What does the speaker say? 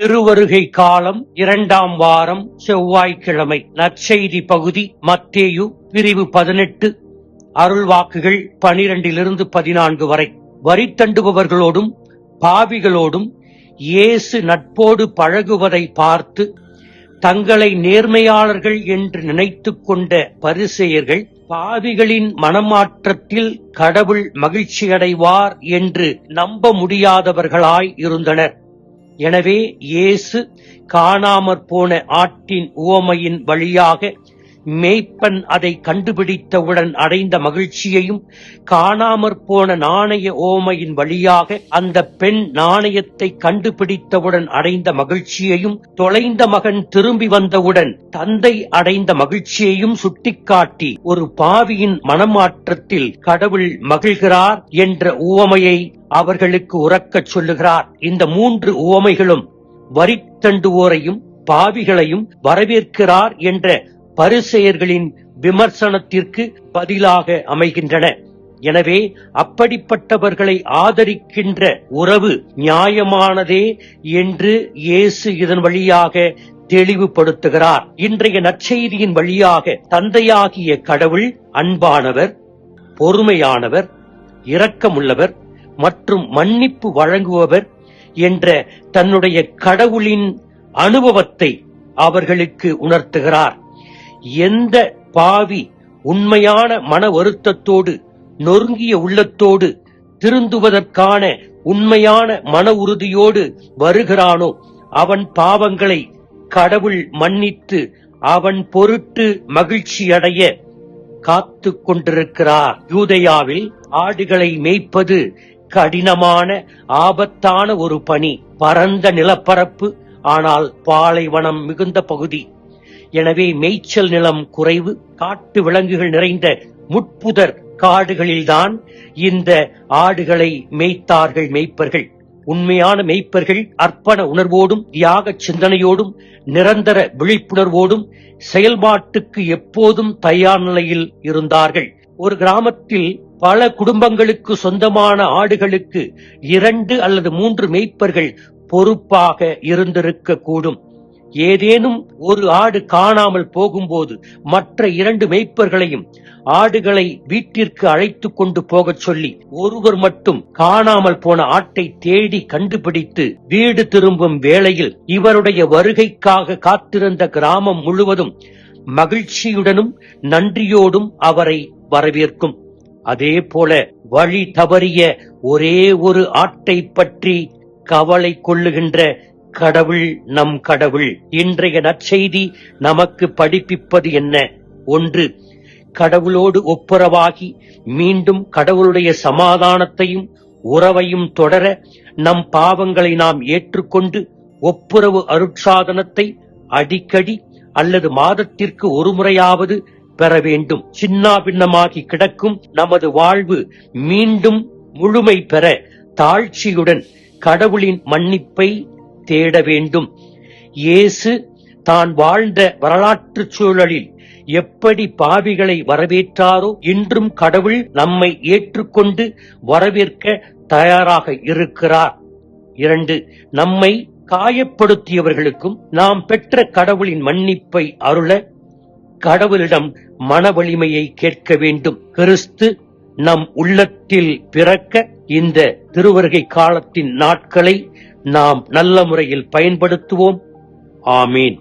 திருவருகை காலம் 2ஆம் வாரம் செவ்வாய்க்கிழமை. நற்செய்தி பகுதி மத்தேயு பிரிவு 18 அருள்வாக்குகள் 12-14 வரை. வரி தண்டுபவர்களோடும் பாவிகளோடும் இயேசு நட்போடு பழகுவதை பார்த்து தங்களை நேர்மையாளர்கள் என்று நினைத்துக் கொண்ட பரிசேயர்கள் பாவிகளின் மனமாற்றத்தில் கடவுள் மகிழ்ச்சியடைவார் என்று நம்ப முடியாதவர்களாய் இருந்தனர். எனவே இயேசு காணாமற் போன ஆட்டின் உவமையின் வழியாக மேய்ப்பன் அதை கண்டுபிடித்தவுடன் அடைந்த மகிழ்ச்சியையும், காணாமற் போன நாணய உவமையின் வழியாக அந்த பெண் நாணயத்தை கண்டுபிடித்தவுடன் அடைந்த மகிழ்ச்சியையும், தொலைந்த மகன் திரும்பி வந்தவுடன் தந்தை அடைந்த மகிழ்ச்சியையும் சுட்டிக்காட்டி ஒரு பாவியின் மனமாற்றத்தில் கடவுள் மகிழ்கிறார் என்ற உவமையை அவர்களுக்கு உரக்கச் சொல்லுகிறார். இந்த 3 உவமைகளும் வரி தண்டுவோரையும் பாவிகளையும் வரவேற்கிறார் என்ற பரிசேயர்களின் விமர்சனத்திற்கு பதிலாக அமைகின்றன. எனவே அப்படிப்பட்டவர்களை ஆதரிக்கின்ற உறவு நியாயமானதே என்று இயேசு இதன் வழியாக தெளிவுபடுத்துகிறார். இன்றைய நற்செய்தியின் வழியாக தந்தையாகிய கடவுள் அன்பானவர், பொறுமையானவர், இரக்கமுள்ளவர் மற்றும் மன்னிப்பு வழங்குபவர் என்ற தன்னுடைய கடவுளின் அனுபவத்தை அவர்களுக்கு உணர்த்துகிறார். எந்த பாவி உண்மையான மன வருத்தத்தோடு நொறுங்கிய உள்ளத்தோடு திருந்துவதற்கான உண்மையான மன உறுதியோடு வருகிறானோ அவன் பாவங்களை கடவுள் மன்னித்து அவன் பொருட்டு மகிழ்ச்சியடைய காத்து கொண்டிருக்கிறார். யூதேயாவில் ஆடுகளை மேய்ப்பது கடினமான ஆபத்தான ஒரு பணி. பரந்த நிலப்பரப்பு, ஆனால் பாலைவனம் மிகுந்த பகுதி. எனவே மேய்ச்சல் நிலம் குறைவு. காட்டு விலங்குகள் நிறைந்த முட்புதர் காடுகளில்தான் இந்த ஆடுகளை மேய்த்தார்கள் மேய்ப்பர்கள். உண்மையான மேய்ப்பர்கள் அர்ப்பண உணர்வோடும் தியாக சிந்தனையோடும் நிரந்தர விழிப்புணர்வோடும் செயல்பாட்டுக்கு எப்போதும் தயார் நிலையில் இருந்தார்கள். ஒரு கிராமத்தில் பல குடும்பங்களுக்கு சொந்தமான ஆடுகளுக்கு 2 அல்லது 3 மேய்ப்பர்கள் பொறுப்பாக இருந்திருக்க கூடும். ஏதேனும் ஒரு ஆடு காணாமல் போகும்போது மற்ற 2 மேய்ப்பர்களையும் ஆடுகளை வீட்டிற்கு அழைத்து கொண்டு போகச் சொல்லி ஒருவர் மட்டும் காணாமல் போன ஆட்டை தேடி கண்டுபிடித்து வீடு திரும்பும் வேளையில் இவருடைய வருகைக்காக காத்திருந்த கிராமம் முழுவதும் மகிழ்ச்சியுடனும் நன்றியோடும் அவரை வரவேற்கும். அதே போல வழி தவறிய ஒரே ஒரு ஆட்டை பற்றி கவலை கொள்ளுகின்ற கடவுள் நம் கடவுள். இன்றைய நற்செய்தி நமக்கு படிப்பிப்பது என்ன? 1. கடவுளோடு ஒப்புரவாகி மீண்டும் கடவுளுடைய சமாதானத்தையும் உறவையும் தொடர நம் பாவங்களை நாம் ஏற்றுக்கொண்டு ஒப்புரவு அருட்சாதனத்தை அடிக்கடி அல்லது மாதத்திற்கு ஒரு முறையாவது பெற வேண்டும். சின்னாபின்னமாகி கிடக்கும் நமது வாழ்வு மீண்டும் முழுமை பெற தாழ்ச்சியுடன் கடவுளின் மன்னிப்பை தேட வேண்டும். இயேசு தான் வாழ்ந்த வரலாற்று சூழலில் எப்படி பாவிகளை வரவேற்றாரோ இன்றும் கடவுள் நம்மை ஏற்றுக்கொண்டு வரவேற்க தயாராக இருக்கிறார். 2. நம்மை காயப்படுத்தியவர்களுக்கும் நாம் பெற்ற கடவுளின் மன்னிப்பை அருள கடவுளிடம் மன வலிமையை கேட்க வேண்டும். கிறிஸ்து நம் உள்ளத்தில் பிறக்க இந்த திருவருகை காலத்தின் நாட்களை நாம் நல்ல முறையில் பயன்படுத்துவோம். ஆமீன்.